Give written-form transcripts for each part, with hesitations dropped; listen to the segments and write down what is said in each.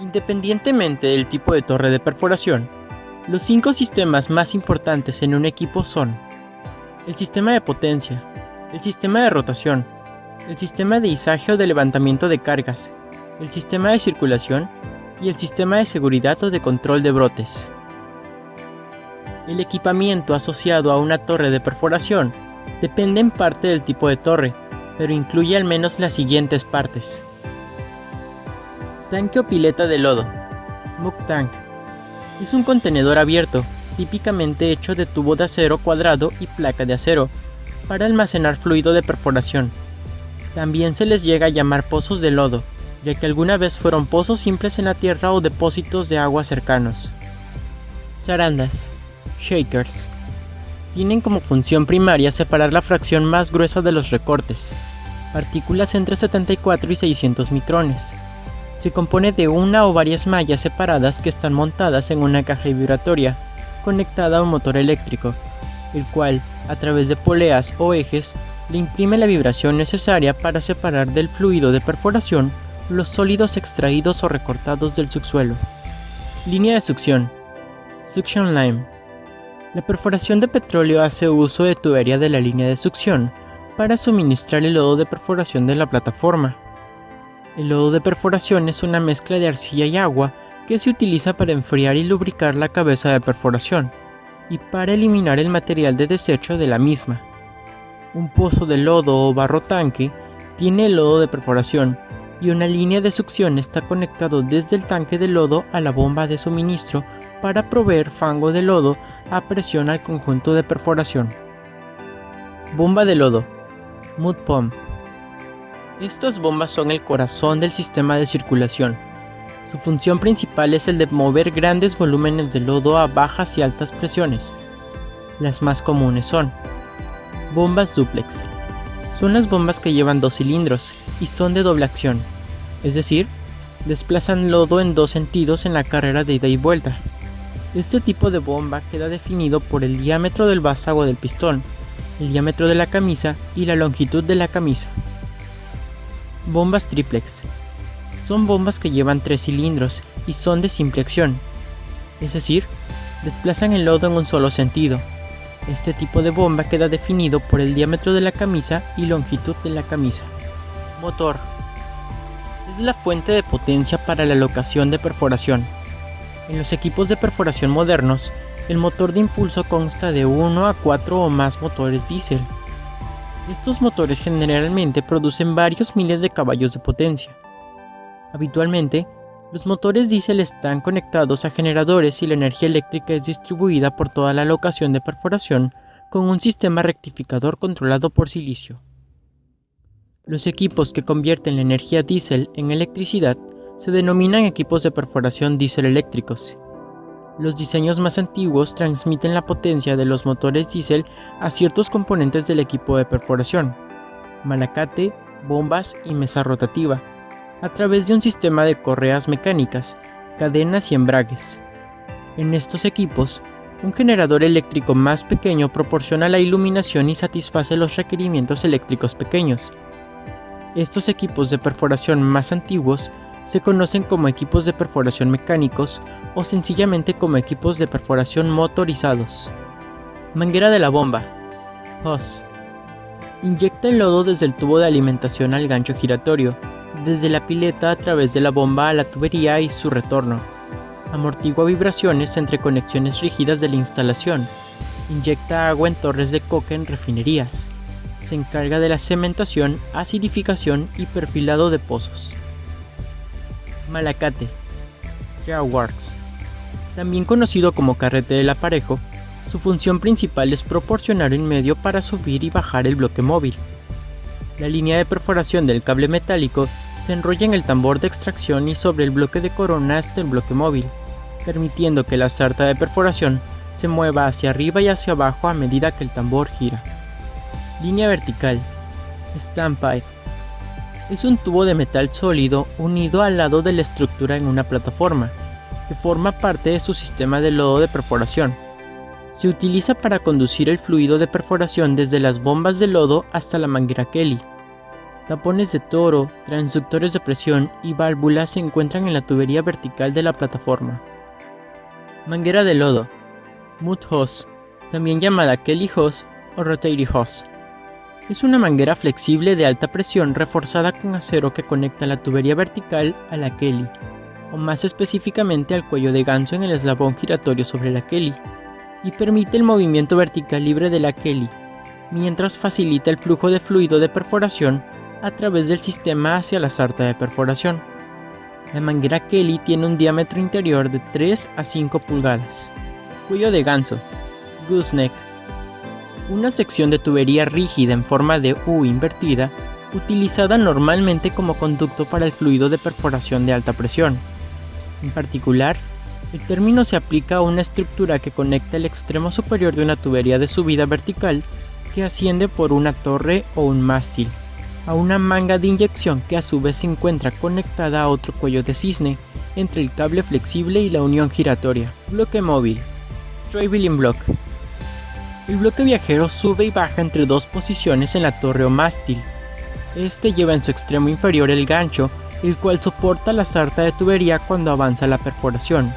Independientemente del tipo de torre de perforación, los 5 sistemas más importantes en un equipo son el sistema de potencia, el sistema de rotación, el sistema de izaje o de levantamiento de cargas, el sistema de circulación y el sistema de seguridad o de control de brotes. El equipamiento asociado a una torre de perforación depende en parte del tipo de torre, pero incluye al menos las siguientes partes. Tanque o pileta de lodo. Muck Tank. Es un contenedor abierto, típicamente hecho de tubo de acero cuadrado y placa de acero, para almacenar fluido de perforación. También se les llega a llamar pozos de lodo, ya que alguna vez fueron pozos simples en la tierra o depósitos de agua cercanos. Zarandas. Shakers. Tienen como función primaria separar la fracción más gruesa de los recortes, partículas entre 74 y 600 micrones. Se compone de una o varias mallas separadas que están montadas en una caja vibratoria, conectada a un motor eléctrico, el cual, a través de poleas o ejes, le imprime la vibración necesaria para separar del fluido de perforación los sólidos extraídos o recortados del subsuelo. Línea de succión. Suction line. La perforación de petróleo hace uso de tubería de la línea de succión para suministrar el lodo de perforación de la plataforma. El lodo de perforación es una mezcla de arcilla y agua que se utiliza para enfriar y lubricar la cabeza de perforación y para eliminar el material de desecho de la misma. Un pozo de lodo o barro tanque tiene el lodo de perforación y una línea de succión está conectado desde el tanque de lodo a la bomba de suministro para proveer fango de lodo a presión al conjunto de perforación. Bomba de lodo. Mud Pump. Estas bombas son el corazón del sistema de circulación. Su función principal es el de mover grandes volúmenes de lodo a bajas y altas presiones. Las más comunes son bombas dúplex. Son las bombas que llevan 2 cilindros y son de doble acción, es decir, desplazan lodo en 2 sentidos en la carrera de ida y vuelta. Este tipo de bomba queda definido por el diámetro del vástago del pistón, el diámetro de la camisa y la longitud de la camisa. Bombas triplex. Son bombas que llevan 3 cilindros y son de simple acción, es decir, desplazan el lodo en un solo sentido. Este tipo de bomba queda definido por el diámetro de la camisa y longitud de la camisa. Motor. Es la fuente de potencia para la locación de perforación. En los equipos de perforación modernos, el motor de impulso consta de 1 a 4 o más motores diésel. Estos motores generalmente producen varios miles de caballos de potencia. Habitualmente, los motores diésel están conectados a generadores y la energía eléctrica es distribuida por toda la locación de perforación con un sistema rectificador controlado por silicio. Los equipos que convierten la energía diésel en electricidad se denominan equipos de perforación diésel eléctricos. Los diseños más antiguos transmiten la potencia de los motores diésel a ciertos componentes del equipo de perforación, malacate, bombas y mesa rotativa, a través de un sistema de correas mecánicas, cadenas y embragues. En estos equipos, un generador eléctrico más pequeño proporciona la iluminación y satisface los requerimientos eléctricos pequeños. Estos equipos de perforación más antiguos se conocen como equipos de perforación mecánicos o sencillamente como equipos de perforación motorizados. Manguera de la bomba. Hose. Inyecta el lodo desde el tubo de alimentación al gancho giratorio, desde la pileta a través de la bomba a la tubería y su retorno. Amortigua vibraciones entre conexiones rígidas de la instalación. Inyecta agua en torres de coque en refinerías. Se encarga de la cementación, acidificación y perfilado de pozos. Malacate. Jailworks. También conocido como carrete del aparejo, su función principal es proporcionar un medio para subir y bajar el bloque móvil. La línea de perforación del cable metálico se enrolla en el tambor de extracción y sobre el bloque de corona hasta el bloque móvil, permitiendo que la sarta de perforación se mueva hacia arriba y hacia abajo a medida que el tambor gira. Línea vertical. Standpipe. Es un tubo de metal sólido unido al lado de la estructura en una plataforma, que forma parte de su sistema de lodo de perforación. Se utiliza para conducir el fluido de perforación desde las bombas de lodo hasta la manguera Kelly. Tapones de toro, transductores de presión y válvulas se encuentran en la tubería vertical de la plataforma. Manguera de lodo, Mud Hose, también llamada Kelly Hose o Rotary Hose. Es una manguera flexible de alta presión reforzada con acero que conecta la tubería vertical a la Kelly, o más específicamente al cuello de ganso en el eslabón giratorio sobre la Kelly, y permite el movimiento vertical libre de la Kelly, mientras facilita el flujo de fluido de perforación a través del sistema hacia la sarta de perforación. La manguera Kelly tiene un diámetro interior de 3 a 5 pulgadas. Cuello de ganso, Gooseneck. Una sección de tubería rígida en forma de U invertida, utilizada normalmente como conducto para el fluido de perforación de alta presión. En particular, el término se aplica a una estructura que conecta el extremo superior de una tubería de subida vertical que asciende por una torre o un mástil, a una manga de inyección que a su vez se encuentra conectada a otro cuello de cisne entre el cable flexible y la unión giratoria. Bloque móvil, Traveling Block. El bloque viajero sube y baja entre dos posiciones en la torre o mástil. Este lleva en su extremo inferior el gancho, el cual soporta la sarta de tubería cuando avanza la perforación,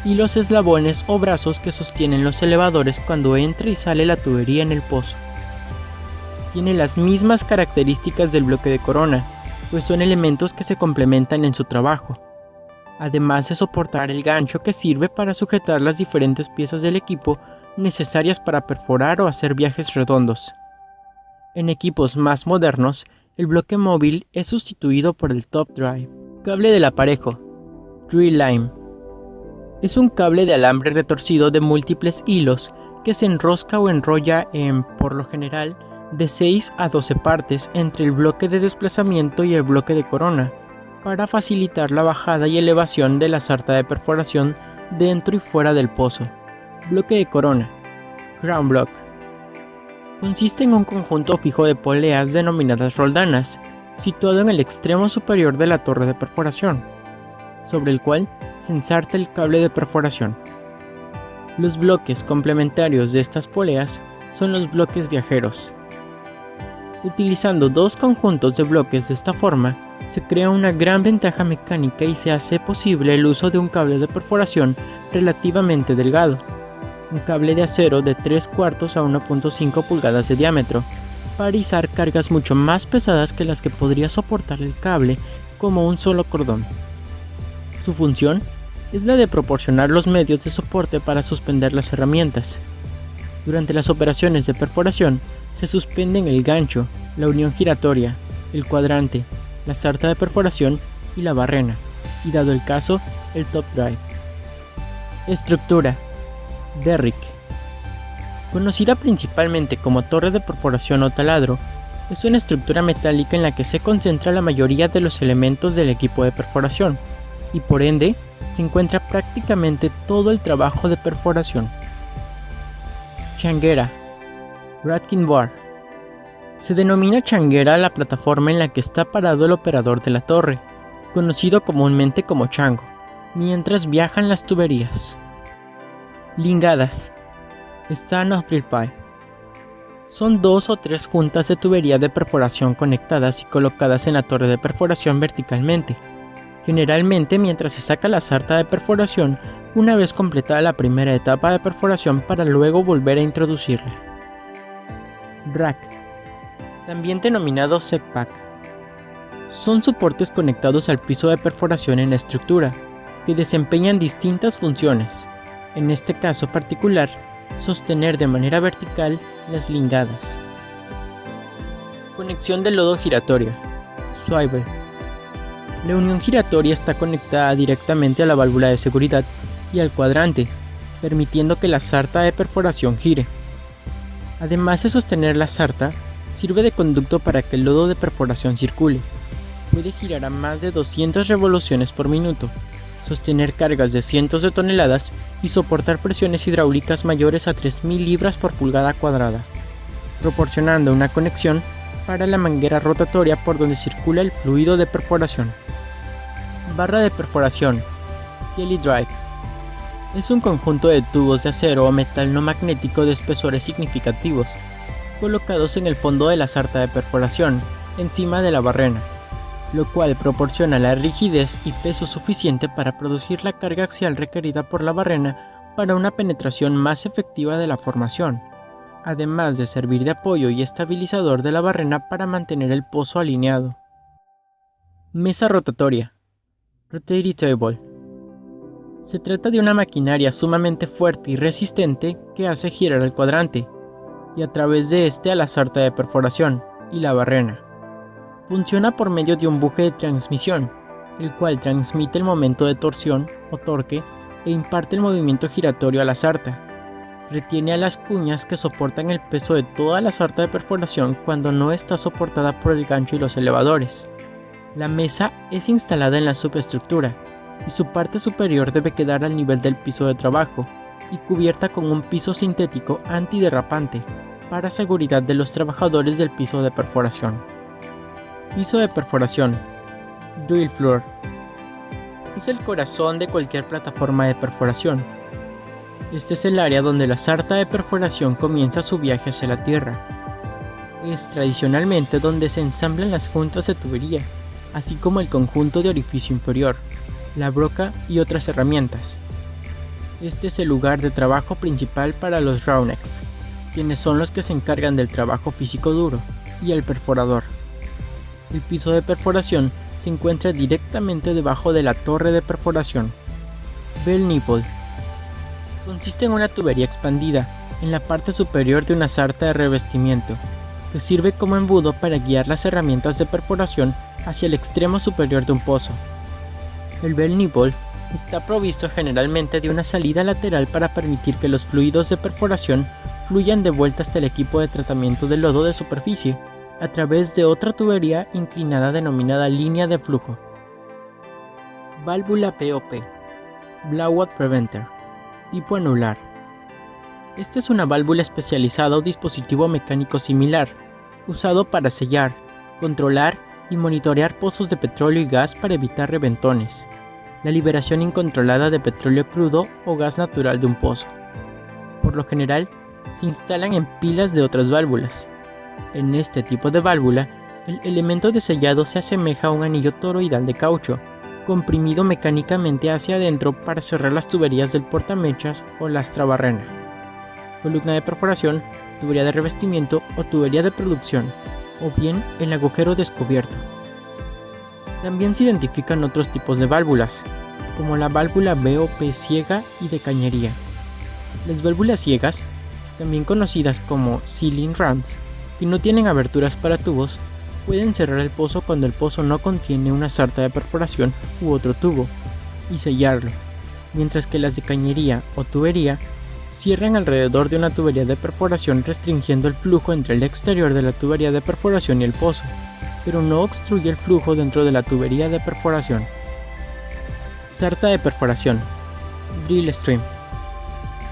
y los eslabones o brazos que sostienen los elevadores cuando entra y sale la tubería en el pozo. Tiene las mismas características del bloque de corona, pues son elementos que se complementan en su trabajo, además de soportar el gancho que sirve para sujetar las diferentes piezas del equipo necesarias para perforar o hacer viajes redondos. En equipos más modernos, el bloque móvil es sustituido por el top drive. Cable del aparejo, Drill Line. Es un cable de alambre retorcido de múltiples hilos que se enrosca o enrolla en, por lo general, de 6 a 12 partes entre el bloque de desplazamiento y el bloque de corona, para facilitar la bajada y elevación de la sarta de perforación dentro y fuera del pozo. Bloque de corona, Crown Block. Consiste en un conjunto fijo de poleas denominadas roldanas, situado en el extremo superior de la torre de perforación, sobre el cual se ensarta el cable de perforación. Los bloques complementarios de estas poleas son los bloques viajeros. Utilizando dos conjuntos de bloques de esta forma, se crea una gran ventaja mecánica y se hace posible el uso de un cable de perforación relativamente delgado, un cable de acero de 3/4 a 1.5 pulgadas de diámetro, para izar cargas mucho más pesadas que las que podría soportar el cable como un solo cordón. Su función es la de proporcionar los medios de soporte para suspender las herramientas. Durante las operaciones de perforación, se suspenden el gancho, la unión giratoria, el cuadrante, la sarta de perforación y la barrena, y dado el caso, el top drive. Estructura, Derrick. Conocida principalmente como torre de perforación o taladro, es una estructura metálica en la que se concentra la mayoría de los elementos del equipo de perforación, y por ende, se encuentra prácticamente todo el trabajo de perforación. Changuera, Ratkin Bar. Se denomina changuera a la plataforma en la que está parado el operador de la torre, conocido comúnmente como chango, mientras viajan las tuberías. Lingadas, Stand of Drill Pipe. Son 2 o 3 juntas de tubería de perforación conectadas y colocadas en la torre de perforación verticalmente, generalmente mientras se saca la sarta de perforación una vez completada la primera etapa de perforación para luego volver a introducirla. Rack, también denominado setback. Son soportes conectados al piso de perforación en la estructura, que desempeñan distintas funciones, en este caso particular, sostener de manera vertical las lingadas. Conexión del lodo giratorio, Swivel. La unión giratoria está conectada directamente a la válvula de seguridad y al cuadrante, permitiendo que la sarta de perforación gire. Además de sostener la sarta, sirve de conducto para que el lodo de perforación circule. Puede girar a más de 200 revoluciones por minuto, sostener cargas de cientos de toneladas y soportar presiones hidráulicas mayores a 3.000 libras por pulgada cuadrada, proporcionando una conexión para la manguera rotatoria por donde circula el fluido de perforación. Barra de perforación, Kelly Drive. Es un conjunto de tubos de acero o metal no magnético de espesores significativos, colocados en el fondo de la sarta de perforación, encima de la barrena, lo cual proporciona la rigidez y peso suficiente para producir la carga axial requerida por la barrena para una penetración más efectiva de la formación, además de servir de apoyo y estabilizador de la barrena para mantener el pozo alineado. Mesa rotatoria. Rotating Table. Se trata de una maquinaria sumamente fuerte y resistente que hace girar el cuadrante, y a través de este a la sarta de perforación y la barrena. Funciona por medio de un buje de transmisión, el cual transmite el momento de torsión o torque e imparte el movimiento giratorio a la sarta. Retiene a las cuñas que soportan el peso de toda la sarta de perforación cuando no está soportada por el gancho y los elevadores. La mesa es instalada en la subestructura y su parte superior debe quedar al nivel del piso de trabajo y cubierta con un piso sintético antiderrapante para seguridad de los trabajadores del piso de perforación. Piso de perforación. Drill floor. Es el corazón de cualquier plataforma de perforación. Este es el área donde la sarta de perforación comienza su viaje hacia la tierra. Es tradicionalmente donde se ensamblan las juntas de tubería, así como el conjunto de orificio inferior, la broca y otras herramientas. Este es el lugar de trabajo principal para los roughnecks, quienes son los que se encargan del trabajo físico duro, y el perforador. El piso de perforación se encuentra directamente debajo de la torre de perforación. Bell nipple. Consiste en una tubería expandida en la parte superior de una sarta de revestimiento, que sirve como embudo para guiar las herramientas de perforación hacia el extremo superior de un pozo. El bell nipple está provisto generalmente de una salida lateral para permitir que los fluidos de perforación fluyan de vuelta hasta el equipo de tratamiento de lodo de superficie, a través de otra tubería inclinada denominada línea de flujo. Válvula POP. Blowout Preventer. Tipo anular. Esta es una válvula especializada o dispositivo mecánico similar, usado para sellar, controlar y monitorear pozos de petróleo y gas para evitar reventones, la liberación incontrolada de petróleo crudo o gas natural de un pozo. Por lo general, se instalan en pilas de otras válvulas. En este tipo de válvula, el elemento de sellado se asemeja a un anillo toroidal de caucho, comprimido mecánicamente hacia adentro para cerrar las tuberías del portamechas o lastra barrena, columna de perforación, tubería de revestimiento o tubería de producción, o bien el agujero descubierto. También se identifican otros tipos de válvulas, como la válvula BOP ciega y de cañería. Las válvulas ciegas, también conocidas como sealing rams, que no tienen aberturas para tubos, pueden cerrar el pozo cuando el pozo no contiene una sarta de perforación u otro tubo, y sellarlo, mientras que las de cañería o tubería cierran alrededor de una tubería de perforación restringiendo el flujo entre el exterior de la tubería de perforación y el pozo, pero no obstruye el flujo dentro de la tubería de perforación. Sarta de perforación. Drill stream.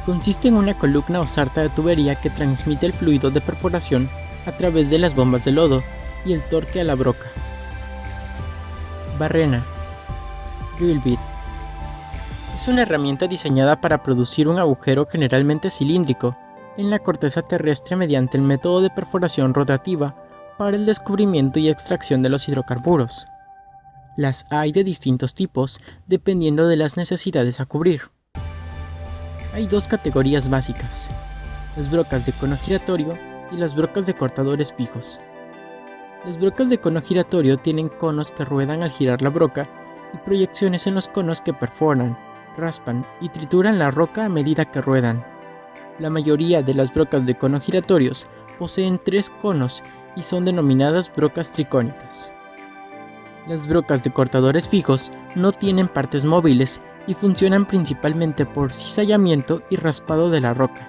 Consiste en una columna o sarta de tubería que transmite el fluido de perforación a través de las bombas de lodo y el torque a la broca. Barrena. Drill bit. Es una herramienta diseñada para producir un agujero generalmente cilíndrico en la corteza terrestre mediante el método de perforación rotativa para el descubrimiento y extracción de los hidrocarburos. Las hay de distintos tipos dependiendo de las necesidades a cubrir. Hay dos categorías básicas: las brocas de cono giratorio y las brocas de cortadores fijos. Las brocas de cono giratorio tienen conos que ruedan al girar la broca y proyecciones en los conos que perforan, raspan y trituran la roca a medida que ruedan. La mayoría de las brocas de cono giratorios poseen 3 conos y son denominadas brocas tricónicas. Las brocas de cortadores fijos no tienen partes móviles y funcionan principalmente por cizallamiento y raspado de la roca.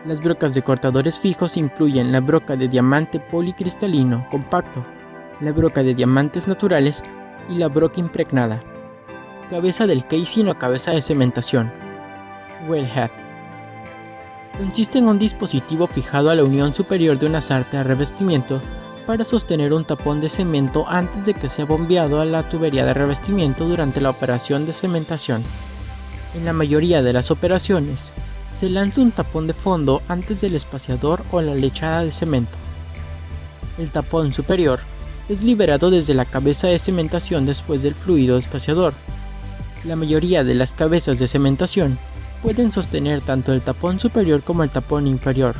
Las brocas de cortadores fijos incluyen la broca de diamante policristalino compacto, la broca de diamantes naturales y la broca impregnada. Cabeza del casing o cabeza de cementación. Wellhead. Consiste en un dispositivo fijado a la unión superior de una sarta de revestimiento para sostener un tapón de cemento antes de que sea bombeado a la tubería de revestimiento durante la operación de cementación. En la mayoría de las operaciones, se lanza un tapón de fondo antes del espaciador o la lechada de cemento. El tapón superior es liberado desde la cabeza de cementación después del fluido espaciador. La mayoría de las cabezas de cementación pueden sostener tanto el tapón superior como el tapón inferior.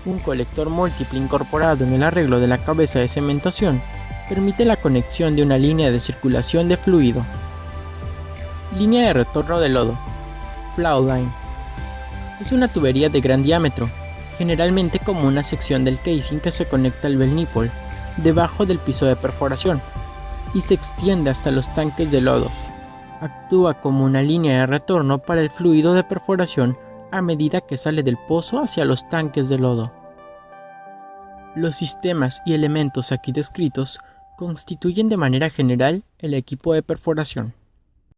Un colector múltiple incorporado en el arreglo de la cabeza de cementación permite la conexión de una línea de circulación de fluido. Línea de retorno de lodo. Flow line. Es una tubería de gran diámetro, generalmente como una sección del casing que se conecta al bell nipple, debajo del piso de perforación, y se extiende hasta los tanques de lodo. Actúa como una línea de retorno para el fluido de perforación a medida que sale del pozo hacia los tanques de lodo. Los sistemas y elementos aquí descritos constituyen de manera general el equipo de perforación.